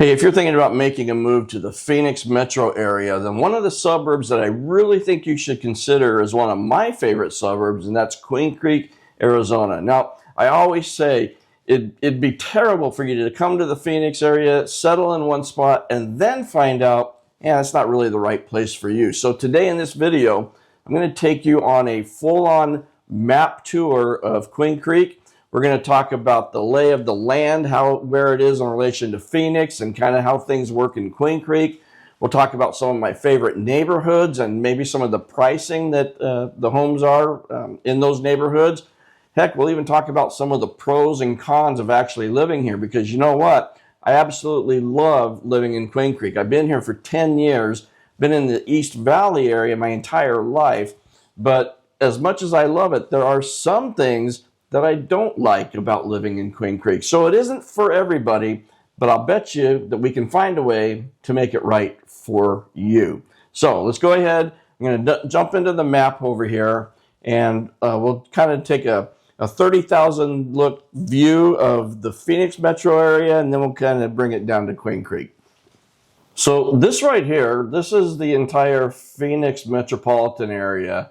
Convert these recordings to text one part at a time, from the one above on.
Hey, if you're thinking about making a move to the Phoenix metro area, then one of the suburbs that I really think you should consider is one of my favorite suburbs, and that's Queen Creek, Arizona. Now, I always say it'd be terrible for you to come to the Phoenix area, settle in one spot, and then find out, yeah, it's not really the right place for you. So today in this video, I'm going to take you on a full-on map tour of Queen Creek. We're going to talk about the lay of the land, where it is in relation to Phoenix, and kind of how things work in Queen Creek. We'll talk about some of my favorite neighborhoods and maybe some of the pricing that the homes are in those neighborhoods. Heck, we'll even talk about some of the pros and cons of actually living here, because you know what? I absolutely love living in Queen Creek. I've been here for 10 years, been in the East Valley area my entire life, but as much as I love it, there are some things that I don't like about living in Queen Creek. So it isn't for everybody, but I'll bet you that we can find a way to make it right for you. So let's go ahead. I'm going to jump into the map over here, and we'll kind of take a 30,000 look view of the Phoenix metro area, and then we'll kind of bring it down to Queen Creek. So this right here, this is the entire Phoenix metropolitan area.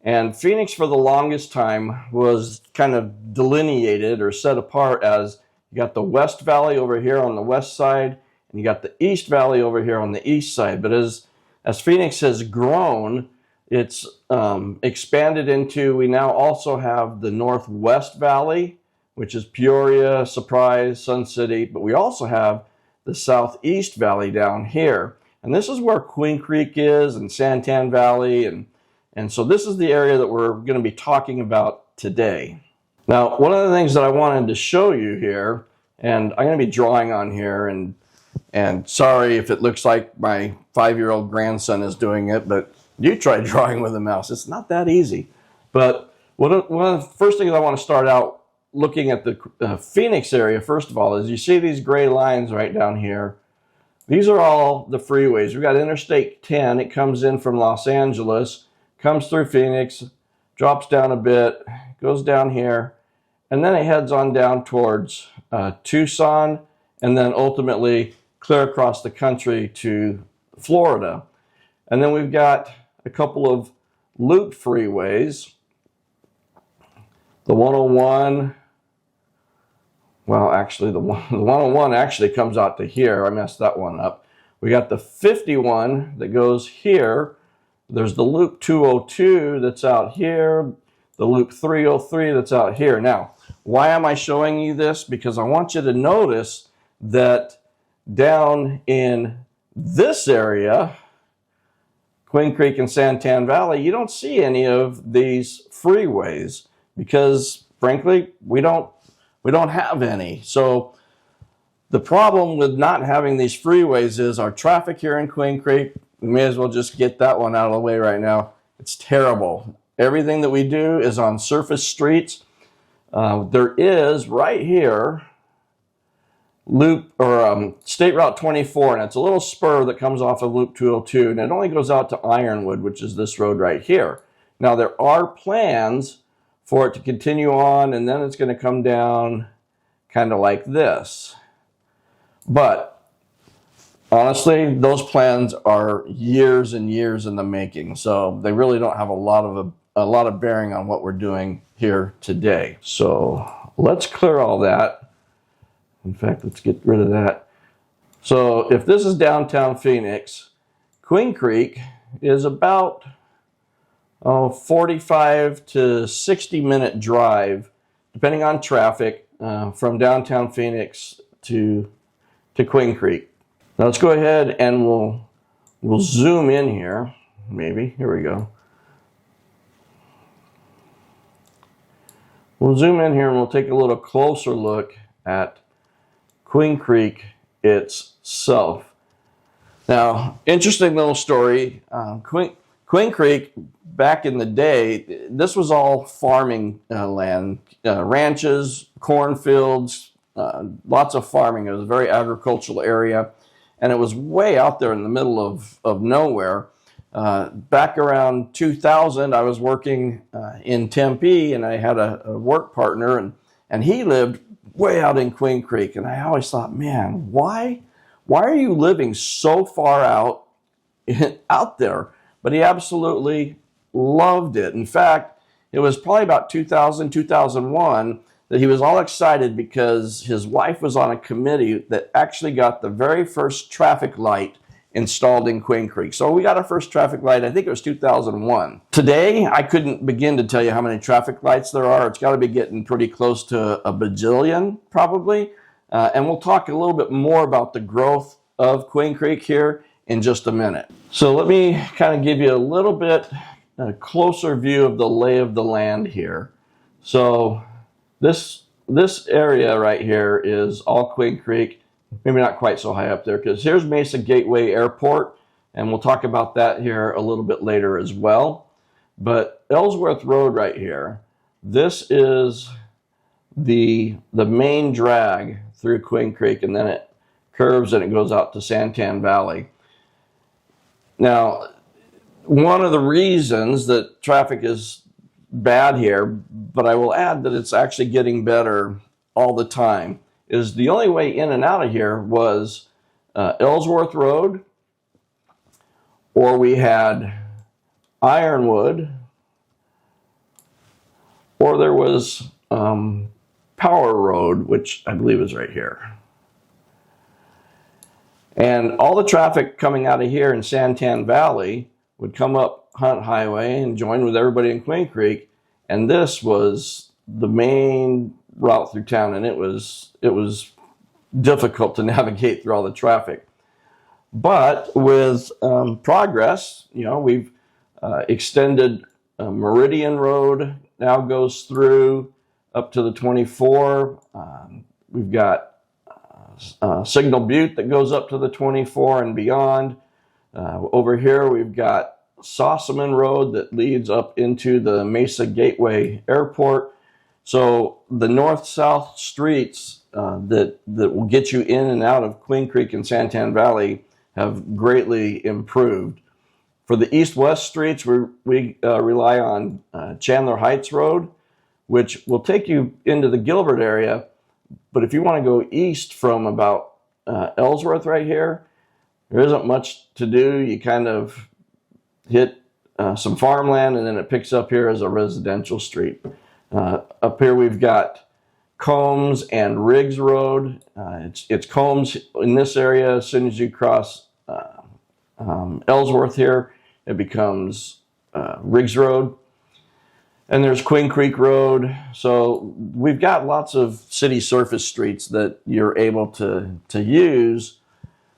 And Phoenix, for the longest time, was kind of delineated or set apart as you got the West Valley over here on the west side, and you got the East Valley over here on the east side. But as Phoenix has grown, it's expanded into, we now also have the Northwest Valley, which is Peoria, Surprise, Sun City, but we also have the Southeast Valley down here. And this is where Queen Creek is, and Santan Valley, and so this is the area that we're going to be talking about today. Now, one of the things that I wanted to show you here, and I'm going to be drawing on here, and sorry if it looks like my 5-year-old grandson is doing it, but you try drawing with a mouse. It's not that easy. But one of the first things I want to start out looking at the Phoenix area, first of all, is you see these gray lines right down here. These are all the freeways. We've got Interstate 10. It comes in from Los Angeles, comes through Phoenix, drops down a bit, goes down here, and then it heads on down towards Tucson, and then ultimately clear across the country to Florida. And then we've got a couple of loop freeways. The 101, well, actually, the 101 actually comes out to here. I messed that one up. We got the 51 that goes here. There's the loop 202 that's out here, the loop 303 that's out here. Now, why am I showing you this? Because I want you to notice that down in this area, Queen Creek and Santan Valley, you don't see any of these freeways because, frankly, we don't have any. So the problem with not having these freeways is our traffic here in Queen Creek. We may as well just get that one out of the way right now. It's terrible. Everything that we do is on surface streets. There is right here State Route 24, and it's a little spur that comes off of Loop 202, and it only goes out to Ironwood, which is this road right here. Now, there are plans for it to continue on, and then it's going to come down kind of like this. But honestly, those plans are years and years in the making, so they really don't have a lot of bearing on what we're doing here today. So let's clear all that. In fact, let's get rid of that. So if this is downtown Phoenix, Queen Creek is about 45 to 60 minute drive, depending on traffic, from downtown Phoenix to Queen Creek. Now let's go ahead and we'll zoom in here. Maybe, here we go. We'll zoom in here and we'll take a little closer look at Queen Creek itself. Now, interesting little story. Queen Creek, back in the day, this was all farming land, ranches, cornfields, lots of farming. It was a very agricultural area. And it was way out there in the middle of nowhere. Back around 2000, I was working in Tempe, and I had a work partner, and he lived way out in Queen Creek. And I always thought, man, why why are you living so far out there? But he absolutely loved it. In fact, it was probably about 2000, 2001 that he was all excited because his wife was on a committee that actually got the very first traffic light installed in Queen Creek. So we got our first traffic light, I think it was 2001. Today, I couldn't begin to tell you how many traffic lights there are. It's got to be getting pretty close to a bajillion, probably. And we'll talk a little bit more about the growth of Queen Creek here in just a minute. So let me kind of give you a little bit closer view of the lay of the land here. So this area right here is all Queen Creek. Maybe not quite so high up there, because here's Mesa Gateway Airport, and we'll talk about that here a little bit later as well. But Ellsworth Road right here, this is the main drag through Queen Creek, and then it curves and it goes out to Santan Valley. Now, one of the reasons that traffic is bad here, but I will add that it's actually getting better all the time, is the only way in and out of here was Ellsworth Road, or we had Ironwood, or there was Power Road, which I believe is right here. And all the traffic coming out of here in Santan Valley would come up Hunt Highway and join with everybody in Queen Creek, and this was the main route through town, and it was difficult to navigate through all the traffic. But with progress, you know, we've extended Meridian Road now goes through up to the 24. We've got Signal Butte that goes up to the 24 and beyond. Over here we've got Sossaman Road that leads up into the Mesa Gateway Airport. So the north-south streets that will get you in and out of Queen Creek and Santan Valley have greatly improved. For the east-west streets, we rely on Chandler Heights Road, which will take you into the Gilbert area. But if you want to go east from about Ellsworth right here, there isn't much to do. You kind of hit some farmland, and then it picks up here as a residential street. Up here we've got Combs and Riggs Road. It's Combs in this area. As soon as you cross Ellsworth here, it becomes Riggs Road. And there's Queen Creek Road. So we've got lots of city surface streets that you're able to use.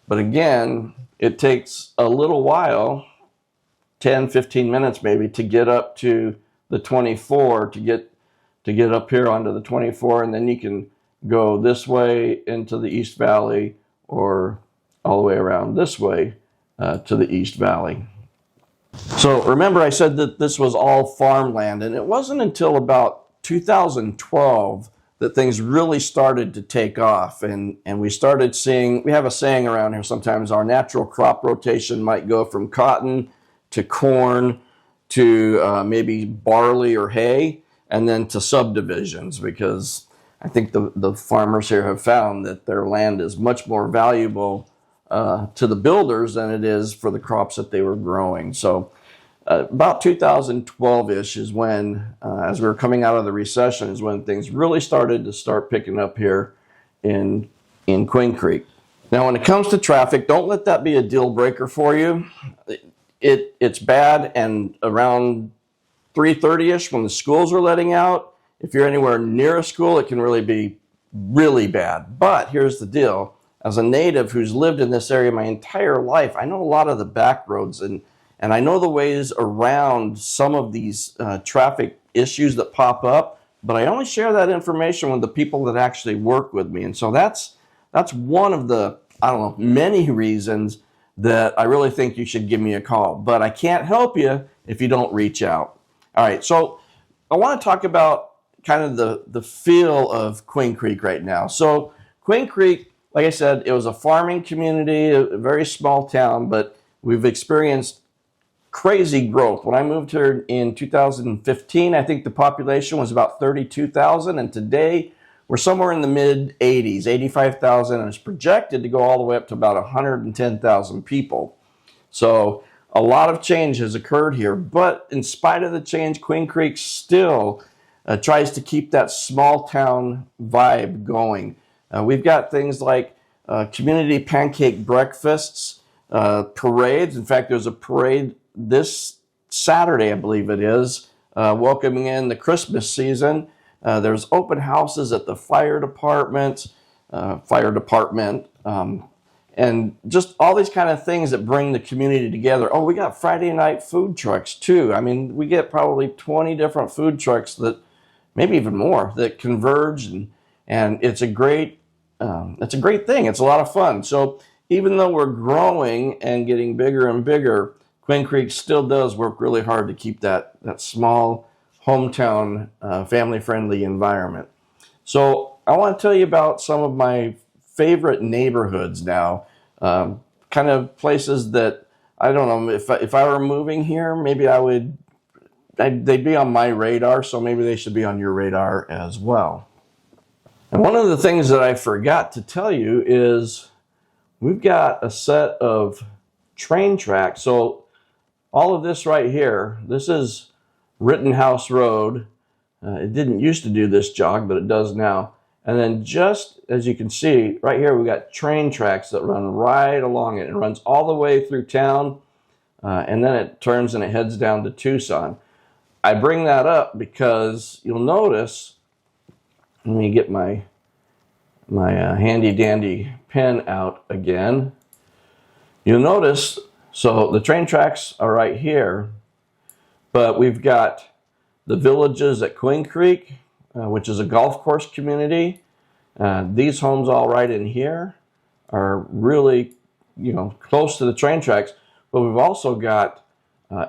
But again, it takes a little while, 10, 15 minutes maybe, to get up to the 24, to get up here onto the 24, and then you can go this way into the East Valley or all the way around this way to the East Valley. So remember, I said that this was all farmland, and it wasn't until about 2012 that things really started to take off, and we started seeing, we have a saying around here sometimes, our natural crop rotation might go from cotton to corn to maybe barley or hay, and then to subdivisions, because I think the farmers here have found that their land is much more valuable to the builders than it is for the crops that they were growing. So about 2012-ish is when, as we were coming out of the recession, is when things really started to picking up here in Queen Creek. Now, when it comes to traffic, don't let that be a deal breaker for you. It's bad, and around 3:30-ish when the schools are letting out, if you're anywhere near a school, it can really be really bad. But here's the deal. As a native who's lived in this area my entire life, I know a lot of the back roads, and I know the ways around some of these traffic issues that pop up, but I only share that information with the people that actually work with me. And so that's one of the, I don't know, many reasons that I really think you should give me a call. But I can't help you if you don't reach out. All right, so I want to talk about kind of the feel of Queen Creek right now. So Queen Creek, like I said, it was a farming community, a very small town, but we've experienced crazy growth. When I moved here in 2015, I think the population was about 32,000, and today we're somewhere in the mid 80s, 85,000, and it's projected to go all the way up to about 110,000 people. So a lot of change has occurred here, but in spite of the change, Queen Creek still tries to keep that small town vibe going. We've got things like community pancake breakfasts, parades. In fact, there's a parade this Saturday, I believe it is, welcoming in the Christmas season. There's open houses at the fire department, and just all these kind of things that bring the community together. Oh, we got Friday night food trucks too. I mean, we get probably 20 different food trucks, that maybe even more, that converge, and it's a great thing. It's a lot of fun. So even though we're growing and getting bigger and bigger, Queen Creek still does work really hard to keep that small hometown family-friendly environment. So I want to tell you about some of my favorite neighborhoods now, kind of places that, I don't know, if I were moving here, maybe they'd be on my radar, so maybe they should be on your radar as well. And one of the things that I forgot to tell you is we've got a set of train tracks. So all of this right here, this is Rittenhouse Road. It didn't used to do this jog, but it does now. And then just as you can see right here, we got train tracks that run right along it. It runs all the way through town, and then it turns and it heads down to Tucson. I bring that up because you'll notice, let me get my handy dandy pen out again. You'll notice, so the train tracks are right here, but we've got the villages at Queen Creek, which is a golf course community. These homes all right in here are really, close to the train tracks. But we've also got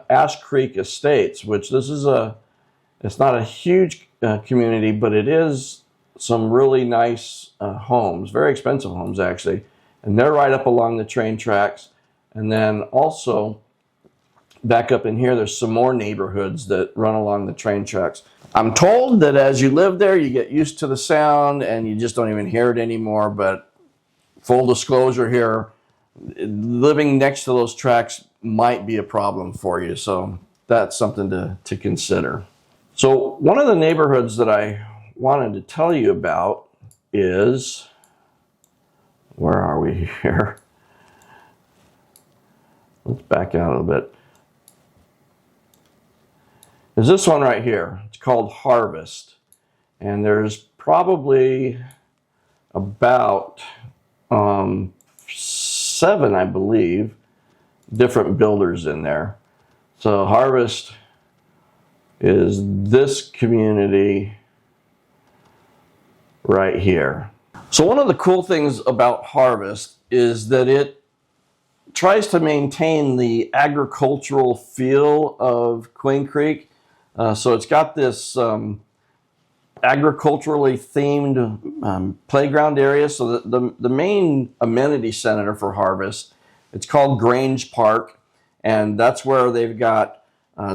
Ash Creek Estates, which it's not a huge community, but it is some really nice homes, very expensive homes actually. And they're right up along the train tracks. And then also back up in here, there's some more neighborhoods that run along the train tracks. I'm told that as you live there, you get used to the sound and you just don't even hear it anymore. But full disclosure here, living next to those tracks might be a problem for you. So that's something to consider. So one of the neighborhoods that I wanted to tell you about is, where are we here? Let's back out a little bit. Is this one right here. It's called Harvest. And there's probably about 7, I believe, different builders in there. So Harvest is this community right here. So one of the cool things about Harvest is that it tries to maintain the agricultural feel of Queen Creek. So it's got this agriculturally themed playground area. So the main amenity center for Harvest, it's called Grange Park, and that's where they've got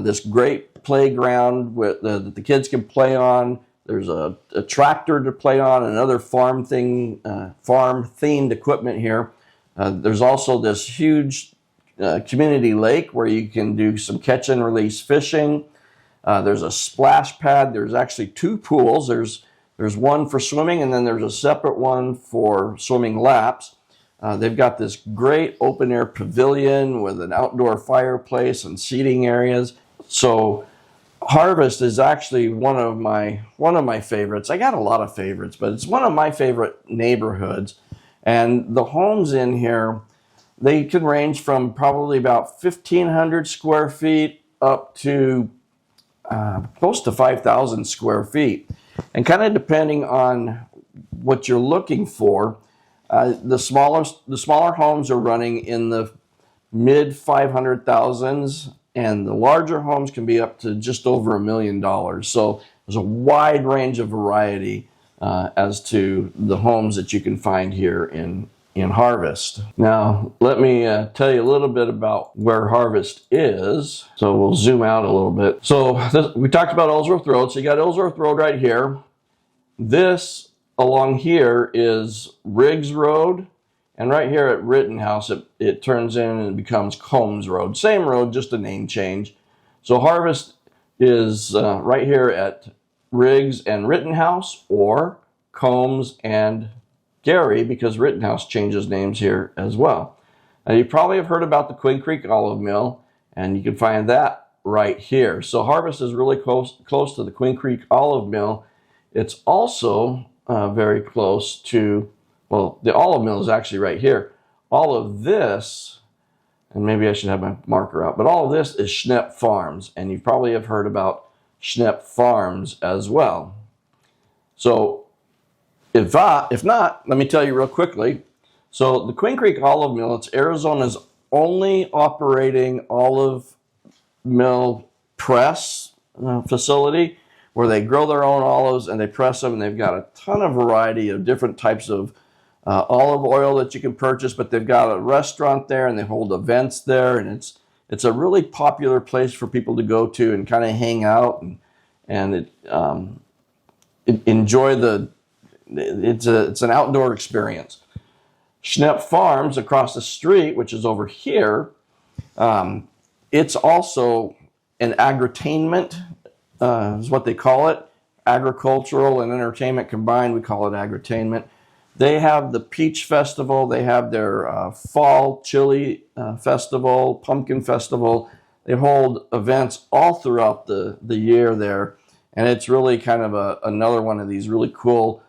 this great playground that the kids can play on. There's a tractor to play on, and other farm-themed equipment here. There's also this huge community lake where you can do some catch and release fishing. There's a splash pad. There's actually 2 pools. There's one for swimming, and then there's a separate one for swimming laps. They've got this great open air pavilion with an outdoor fireplace and seating areas. So Harvest is actually one of my favorites. I got a lot of favorites, but it's one of my favorite neighborhoods. And the homes in here, they can range from probably about 1,500 square feet up to close to 5,000 square feet. And kind of depending on what you're looking for, the smaller homes are running in the mid 500,000s, and the larger homes can be up to just over $1 million. So there's a wide range of variety as to the homes that you can find here in Harvest. Now, let me tell you a little bit about where Harvest is. So we'll zoom out a little bit. So we talked about Ellsworth Road. So you got Ellsworth Road right here. This along here is Riggs Road, and right here at Rittenhouse, it turns in and becomes Combs Road. Same road, just a name change. So Harvest is right here at Riggs and Rittenhouse, or Combs and Gary, because Rittenhouse changes names here as well. Now, you probably have heard about the Queen Creek Olive Mill, and you can find that right here. So Harvest is really close to the Queen Creek Olive Mill. It's also very close to, well, the olive mill is actually right here. All of this, and maybe I should have my marker out, but all of this is Schnepp Farms, and you probably have heard about Schnepp Farms as well. So if not, let me tell you real quickly. So the Queen Creek Olive Mill, it's Arizona's only operating olive mill press facility, where they grow their own olives and they press them, and they've got a ton of variety of different types of olive oil that you can purchase, but they've got a restaurant there and they hold events there, and it's a really popular place for people to go to and kind of hang out and enjoy it's an outdoor experience. Schnepp Farms across the street, which is over here, it's also an agritainment, is what they call it. Agricultural and entertainment combined, we call it agritainment. They have the Peach Festival. They have their Fall Chili Festival, Pumpkin Festival. They hold events all throughout the year there. And it's really kind of another one of these really cool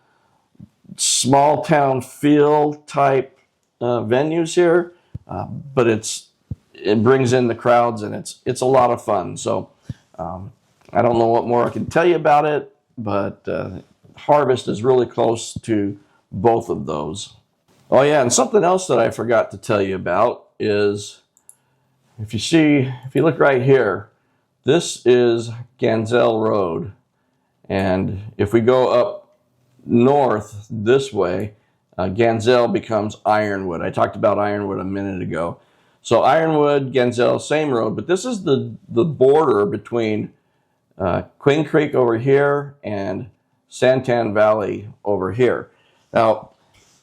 small town feel type venues here. But it brings in the crowds, and it's a lot of fun. So I don't know what more I can tell you about it, but Harvest is really close to both of those. Oh yeah, and something else that I forgot to tell you about is, if you look right here, this is Ganzell Road. And if we go up north this way, Ganzell becomes Ironwood. I talked about Ironwood a minute ago. So Ironwood, Ganzell, same road, but this is the border between Queen Creek over here and Santan Valley over here. Now,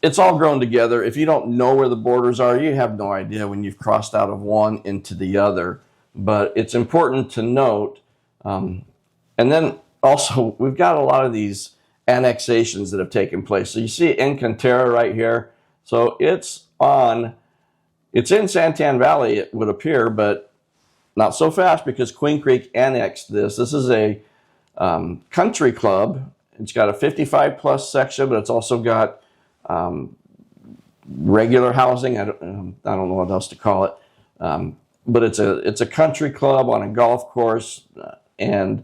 it's all grown together. If you don't know where the borders are, you have no idea when you've crossed out of one into the other. But it's important to note. And then also, we've got a lot of these annexations that have taken place. So you see Encantera right here. So it's in Santan Valley, it would appear, but not so fast, because Queen Creek annexed this. This is a country club. It's got a 55 plus section, but it's also got regular housing. I don't know what else to call it. But it's a country club on a golf course, and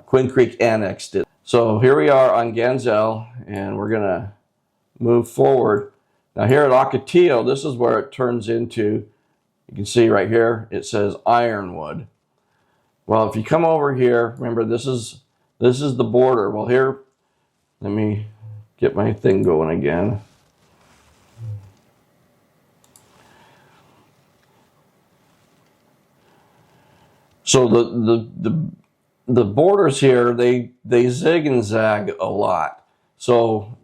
Queen Creek annexed it. So here we are on Ganzell, and we're gonna move forward. Now here at Ocotillo, this is where it turns into, you can see right here, it says Ironwood. Well, if you come over here, remember this is the border. Well, here, let me get my thing going again. So the borders here, they zig and zag a lot. So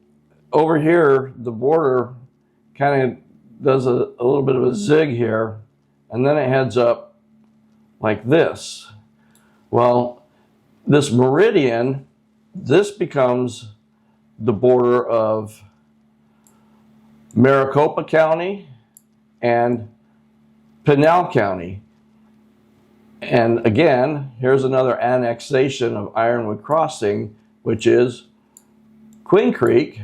over here, the border kind of does a little bit of a zig here, and then it heads up like this. Well, this meridian, this becomes the border of Maricopa County and Pinal County. And again, here's another annexation of Ironwood Crossing, which is Queen Creek.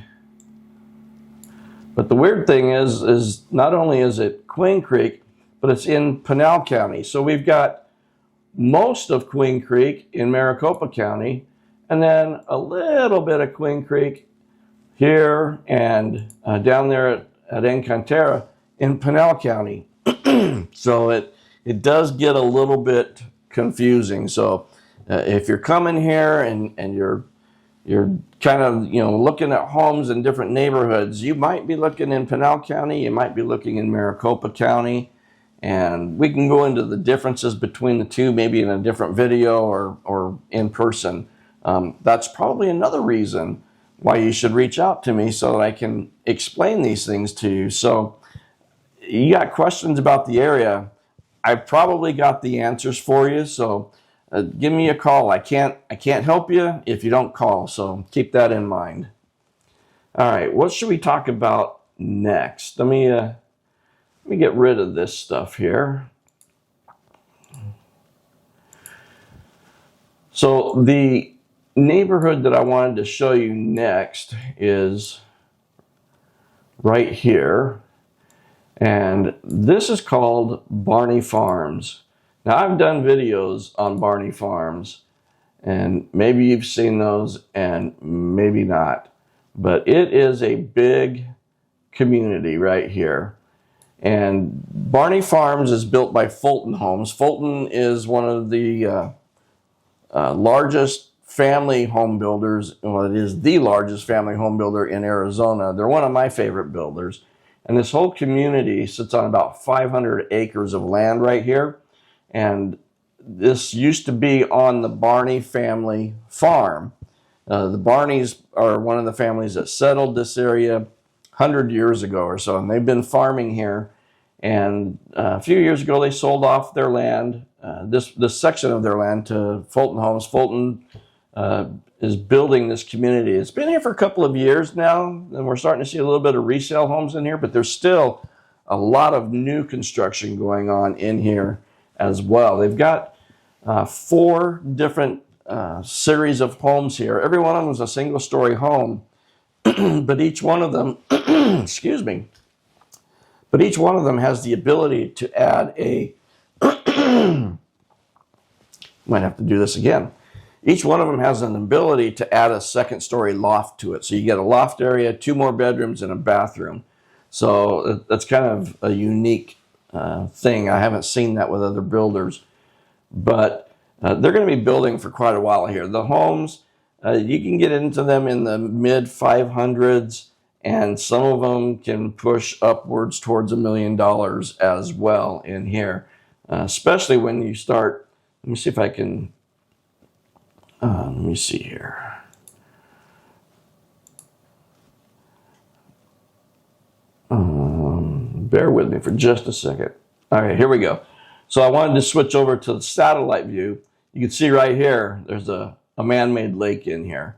But the weird thing is not only is it Queen Creek, but it's in Pinal County. So we've got most of Queen Creek in Maricopa County, and then a little bit of Queen Creek here and down there at Encantera in Pinal County. So it does get a little bit confusing. So if you're coming here and you're kind of looking at homes in different neighborhoods, you might be looking in Pinal County, you might be looking in Maricopa County, and we can go into the differences between the two maybe in a different video or in person. That's probably another reason why you should reach out to me so that I can explain these things to you. So you got questions about the area, I've probably got the answers for you. So give me a call. I can't help you if you don't call. So keep that in mind. All right, what should we talk about next? Let me get rid of this stuff here. So the neighborhood that I wanted to show you next is right here. And this is called Barney Farms. Now, I've done videos on Barney Farms, and maybe you've seen those and maybe not. But it is a big community right here. And Barney Farms is built by Fulton Homes. Fulton is one of the largest family home builders. Well, it is the largest family home builder in Arizona. They're one of my favorite builders. And this whole community sits on about 500 acres of land right here. And this used to be on the Barney family farm. The Barneys are one of the families that settled this area 100 years ago or so. And they've been farming here. And a few years ago, they sold off their land, this section of their land, to Fulton Homes. Fulton is building this community. It's been here for a couple of years now, and we're starting to see a little bit of resale homes in here, but there's still a lot of new construction going on in here as well. They've got 4 different series of homes here. Every one of them is a single-story home, but each one of them, excuse me, but each one of them has the ability to add a, might have to do this again. Each one of them has an ability to add a second-story loft to it. So you get a loft area, 2 more bedrooms, and a bathroom. So that's kind of a unique thing. I haven't seen that with other builders. But they're going to be building for quite a while here. The homes, you can get into them in the mid-500s, and some of them can push upwards towards $1 million as well in here. Especially when you start, let me see if I can... let me see here. Bear with me for just a second. All right, here we go. So I wanted to switch over to the satellite view. You can see right here, there's a man-made lake in here.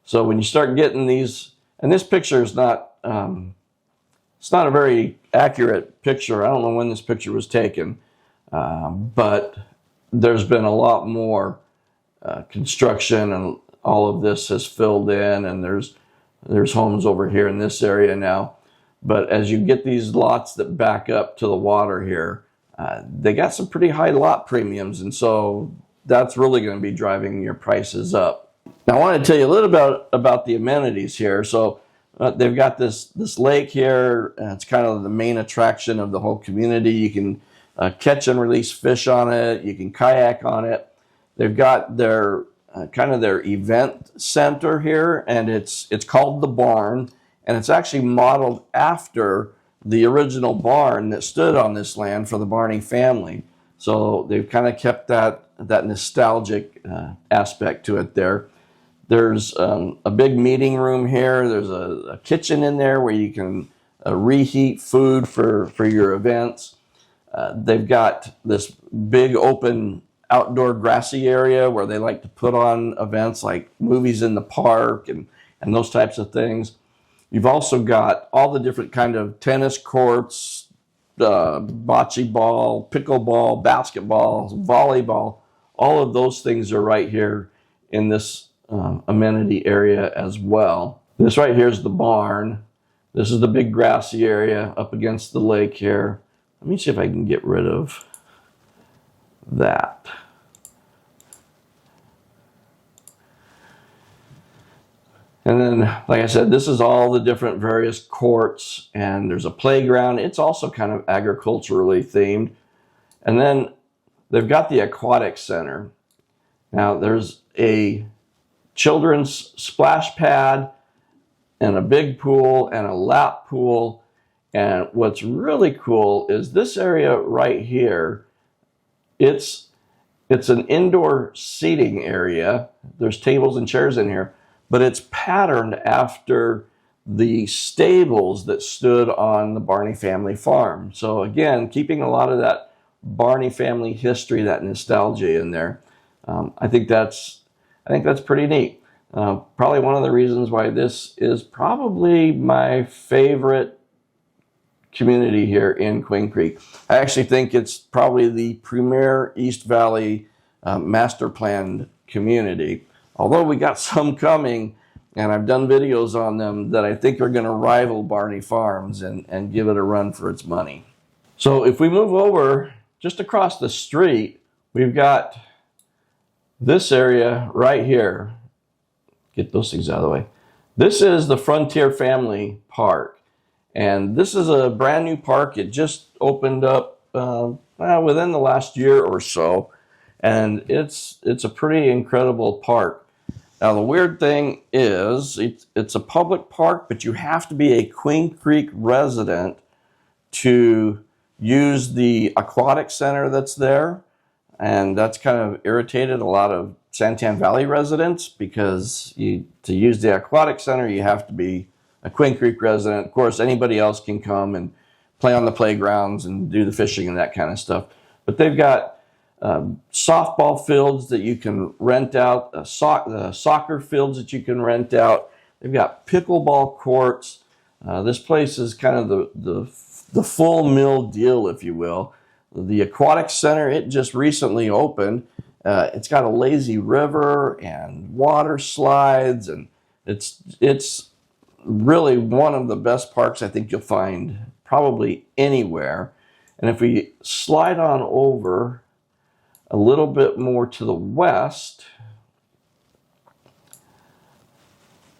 So when you start getting these, and this picture is not, it's not a very accurate picture. I don't know when this picture was taken, but there's been a lot more construction, and all of this has filled in, and there's homes over here in this area now. But as you get these lots that back up to the water here, they got some pretty high lot premiums, and so that's really going to be driving your prices up. Now I want to tell you a little about the amenities here. So they've got this lake here. It's kind of the main attraction of the whole community. You can catch and release fish on it. You can kayak on it. They've got their kind of their event center here, and it's called the Barn, and it's actually modeled after the original barn that stood on this land for the Barney family. So they've kind of kept that nostalgic aspect to it there. There's a big meeting room here. There's a kitchen in there where you can reheat food for your events. They've got this big open outdoor grassy area where they like to put on events like movies in the park and those types of things. You've also got all the different kind of tennis courts, bocce ball, pickleball, basketball, volleyball. All of those things are right here in this amenity area as well. This right here is the barn. This is the big grassy area up against the lake here. Let me see if I can get rid of that. And then, like I said, this is all the different various courts, and there's a playground. It's also kind of agriculturally themed. And then they've got the aquatic center. Now there's a children's splash pad and a big pool and a lap pool. And what's really cool is this area right here. It's an indoor seating area. There's tables and chairs in here. but it's patterned after the stables that stood on the Barney family farm. So again, keeping a lot of that Barney family history, that nostalgia in there. I think that's pretty neat. Probably one of the reasons why this is probably my favorite community here in Queen Creek. I actually think it's probably the premier East Valley master planned community. Although we got some coming, and I've done videos on them that I think are going to rival Barney Farms and give it a run for its money. So if we move over just across the street, we've got this area right here. Get those things out of the way. This is the Frontier Family Park. And this is a brand new park. It just opened up within the last year or so. And it's a pretty incredible park. Now, the weird thing is it's a public park, but you have to be a Queen Creek resident to use the aquatic center that's there. And that's kind of irritated a lot of Santan Valley residents, because to use the aquatic center, you have to be a Queen Creek resident. Of course, anybody else can come and play on the playgrounds and do the fishing and that kind of stuff. But they've got softball fields that you can rent out, soccer fields that you can rent out. They've got pickleball courts. This place is kind of the full mill deal, if you will. The aquatic center, it just recently opened. It's got a lazy river and water slides, and it's really one of the best parks I think you'll find probably anywhere. And if we slide on over a little bit more to the west,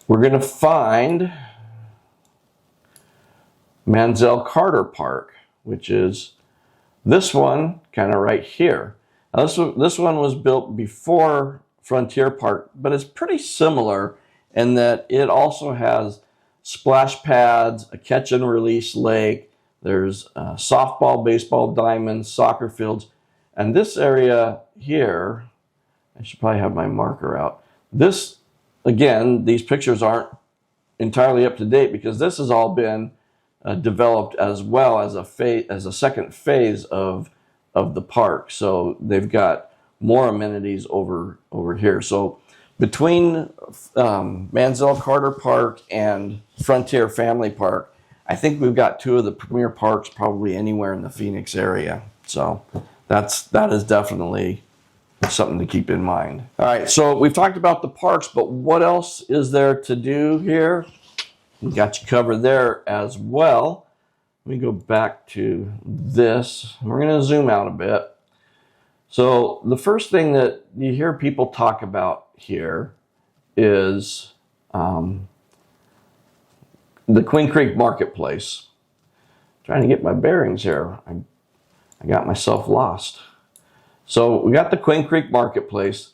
we're going to find Mansell Carter Park, which is this one kind of right here. Now, this one was built before Frontier Park, but it's pretty similar in that it also has splash pads, a catch and release lake. There's softball, baseball diamonds, soccer fields. And this area here, I should probably have my marker out. This, again, these pictures aren't entirely up to date because this has all been developed as well as a second phase of the park. So they've got more amenities over here. So between Mansell Carter Park and Frontier Family Park, I think we've got two of the premier parks probably anywhere in the Phoenix area. So that is definitely something to keep in mind. All right, so we've talked about the parks, but what else is there to do here? We got you covered there as well. Let me go back to this. We're going to zoom out a bit. So the first thing that you hear people talk about here is the Queen Creek Marketplace. Trying to get my bearings here. I got myself lost. So we got the Queen Creek Marketplace,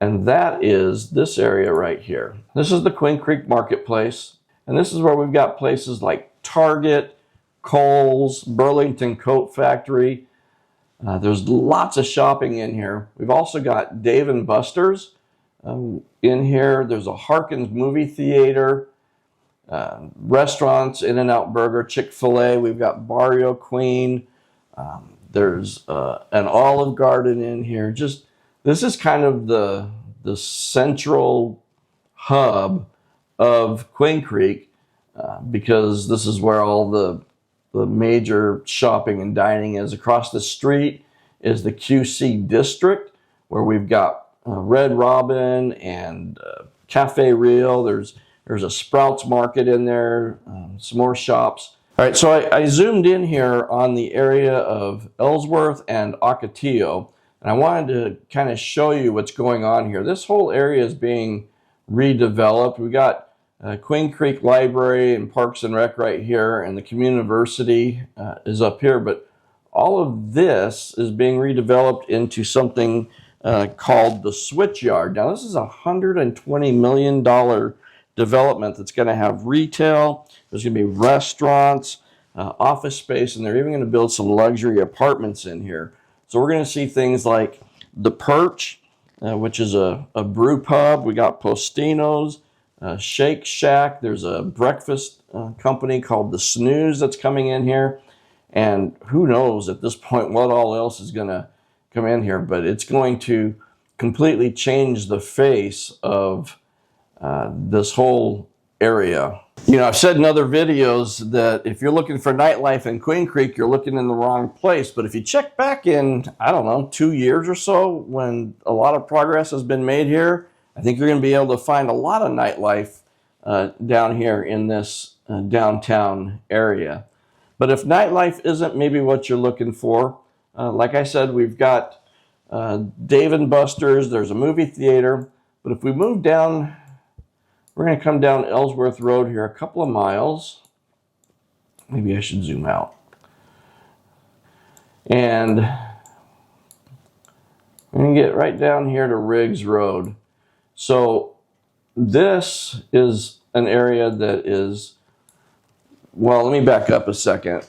and that is this area right here. This is the Queen Creek Marketplace, and this is where we've got places like Target, Kohl's, Burlington Coat Factory. There's lots of shopping in here. We've also got Dave & Buster's in here. There's a Harkins movie theater, restaurants, In-N-Out Burger, Chick-fil-A. We've got Barrio Queen. There's an Olive Garden in here. This is kind of the central hub of Queen Creek because this is where all the major shopping and dining is. Across the street is the QC District, where we've got Red Robin and Cafe Real. There's a Sprouts Market in there, some more shops. All right, so I zoomed in here on the area of Ellsworth and Ocotillo, and I wanted to kind of show you what's going on here. This whole area is being redeveloped. We got Queen Creek Library and Parks and Rec right here, and the Communiversity is up here, but all of this is being redeveloped into something called the Switch Yard. Now, this is a $120 million development that's going to have retail. There's going to be restaurants, office space, and they're even going to build some luxury apartments in here. So we're going to see things like the Perch, which is a brew pub. We got Postino's. Shake Shack. There's a breakfast company called the Snooze that's coming in here. And who knows at this point what all else is going to come in here. But it's going to completely change the face of this whole area. You know, I've said in other videos that if you're looking for nightlife in Queen Creek, you're looking in the wrong place. But if you check back in, I don't know, 2 years or so, when a lot of progress has been made here, I think you're going to be able to find a lot of nightlife down here in this downtown area. But if nightlife isn't maybe what you're looking for, like I said, we've got Dave & Buster's, there's a movie theater. But if we move down, we're going to come down Ellsworth Road here a couple of miles. Maybe I should zoom out. And we're going to get right down here to Riggs Road. So this is an area that is, well, let me back up a second.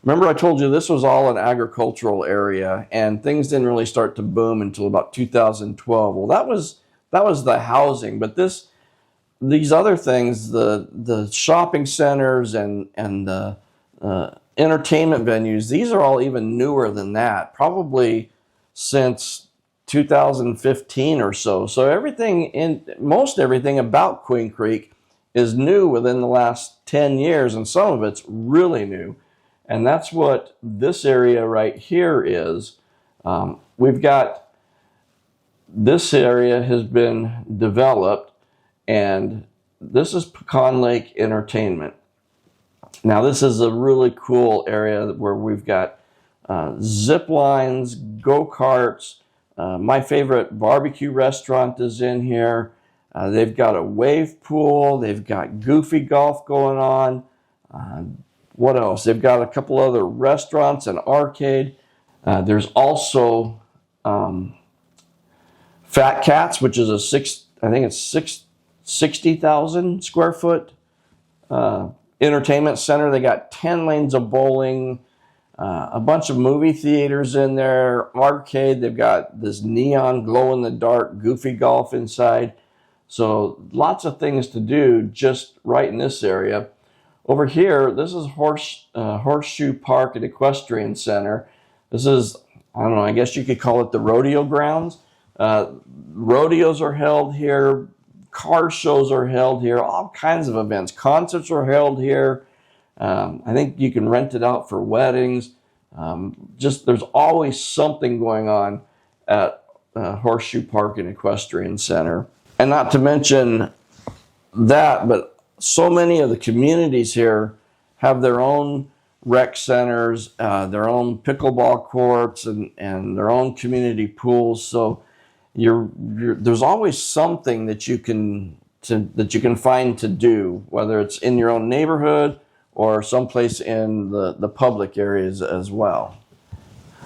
Remember I told you this was all an agricultural area and things didn't really start to boom until about 2012. Well, that was the housing, but these other things, the shopping centers and the entertainment venues, these are all even newer than that, probably since 2015 or so. So most everything about Queen Creek is new within the last 10 years, and some of it's really new. And that's what this area right here is. We've got, this area has been developed, and this is Pecan Lake Entertainment. Now this is a really cool area where we've got zip lines, go-karts. My favorite barbecue restaurant is in here. They've got a wave pool. They've got goofy golf going on. What else? They've got a couple other restaurants and arcade. There's also Fat Cats, which is I think it's 60,000 square foot entertainment center. They got 10 lanes of bowling, a bunch of movie theaters in there, arcade. They've got this neon glow-in-the-dark goofy golf inside. So lots of things to do just right in this area. Over here, this is Horseshoe Park and Equestrian Center. This is, I don't know, I guess you could call it the rodeo grounds. Rodeos are held here. Car shows are held here. All kinds of events. Concerts are held here. I think you can rent it out for weddings. There's always something going on at Horseshoe Park and Equestrian Center. And not to mention that, but so many of the communities here have their own rec centers, their own pickleball courts, and their own community pools. So there's always something that you can find to do, whether it's in your own neighborhood or someplace in the public areas as well.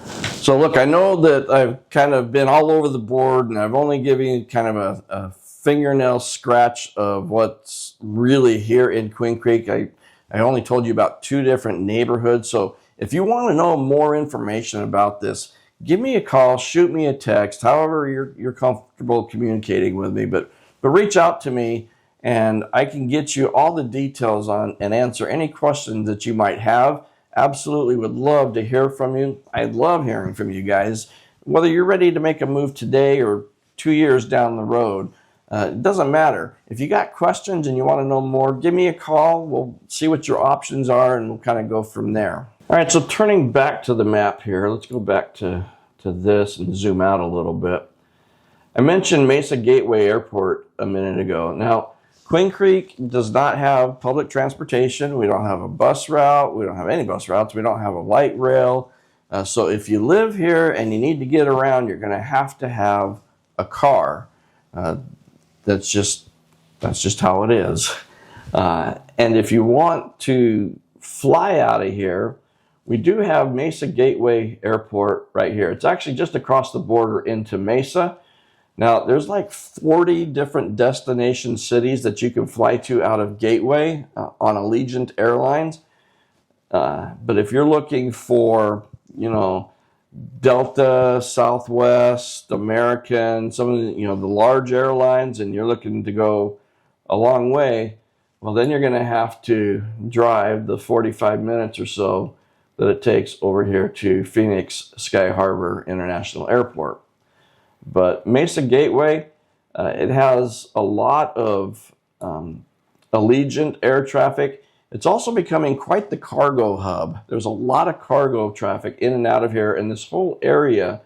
So look, I know that I've kind of been all over the board, and I've only given you kind of a fingernail scratch of what's really here in Queen Creek. I only told you about 2 different neighborhoods. So if you want to know more information about this, give me a call, shoot me a text, however you're comfortable communicating with me. But reach out to me, and I can get you all the details on and answer any questions that you might have. Absolutely would love to hear from you. I love hearing from you guys. Whether you're ready to make a move today or 2 years down the road, it doesn't matter. If you got questions and you want to know more, give me a call. We'll see what your options are, and we'll kind of go from there. All right, so turning back to the map here, let's go back to this and zoom out a little bit. I mentioned Mesa Gateway Airport a minute ago. Now, Queen Creek does not have public transportation. We don't have a bus route. We don't have any bus routes. We don't have a light rail. So if you live here and you need to get around, you're going to have a car. That's just how it is. And if you want to fly out of here, we do have Mesa Gateway Airport right here. It's actually just across the border into Mesa. Now, there's like 40 different destination cities that you can fly to out of Gateway on Allegiant Airlines. But if you're looking for, Delta, Southwest, American, some of the, the large airlines, and you're looking to go a long way, well, then you're going to have to drive the 45 minutes or so that it takes over here to Phoenix Sky Harbor International Airport. But Mesa Gateway, it has a lot of Allegiant air traffic. It's also becoming quite the cargo hub. There's a lot of cargo traffic in and out of here, and this whole area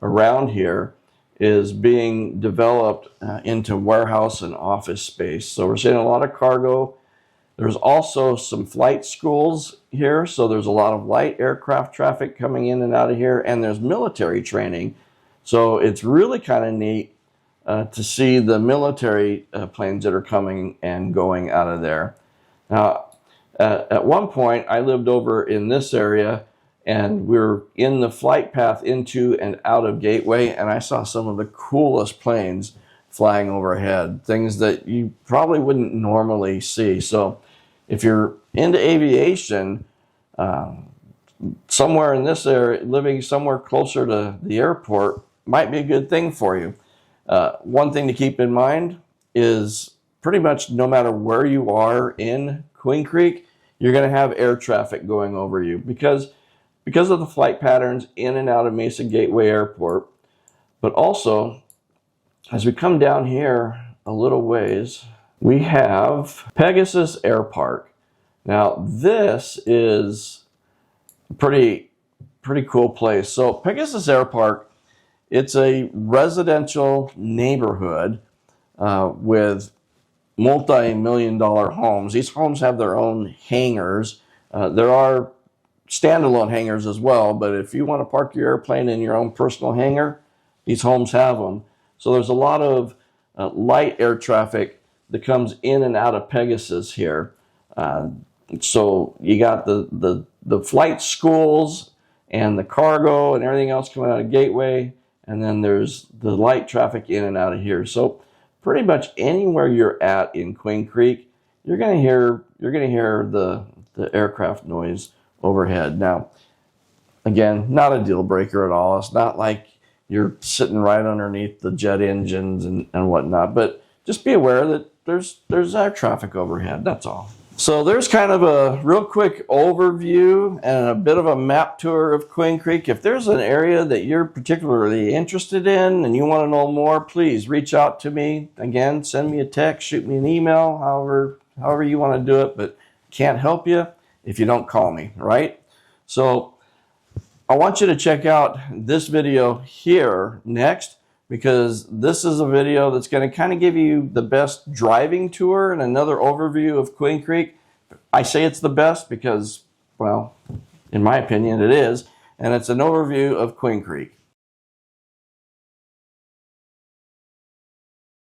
around here is being developed into warehouse and office space. So we're seeing a lot of cargo. There's also some flight schools here, so there's a lot of light aircraft traffic coming in and out of here, and there's military training. So it's really kind of neat to see the military planes that are coming and going out of there. Now, at one point, I lived over in this area, and we were in the flight path into and out of Gateway, and I saw some of the coolest planes flying overhead, things that you probably wouldn't normally see. So if you're into aviation, somewhere in this area, living somewhere closer to the airport might be a good thing for you. One thing to keep in mind is pretty much no matter where you are in Queen Creek, you're going to have air traffic going over you because of the flight patterns in and out of Mesa Gateway Airport. But also, as we come down here a little ways, we have Pegasus Air Park. Now, this is a pretty cool place. So Pegasus Air Park, it's a residential neighborhood with multi-million-dollar homes. These homes have their own hangars. There are standalone hangars as well, but if you want to park your airplane in your own personal hangar, these homes have them. So there's a lot of light air traffic that comes in and out of Pegasus here. So you got the flight schools and the cargo and everything else coming out of Gateway, and then there's the light traffic in and out of here. So pretty much anywhere you're at in Queen Creek, you're going to hear the aircraft noise overhead. Now, again, not a deal breaker at all. It's not like you're sitting right underneath the jet engines and whatnot, but just be aware that there's air traffic overhead. That's all. So there's kind of a real quick overview and a bit of a map tour of Queen Creek. If there's an area that you're particularly interested in and you want to know more, please reach out to me. Again, send me a text, shoot me an email, however you want to do it, but can't help you if you don't call me, right? So I want you to check out this video here next, because this is a video that's going to kind of give you the best driving tour and another overview of Queen Creek. I say it's the best because, well, in my opinion, it is, and it's an overview of Queen Creek.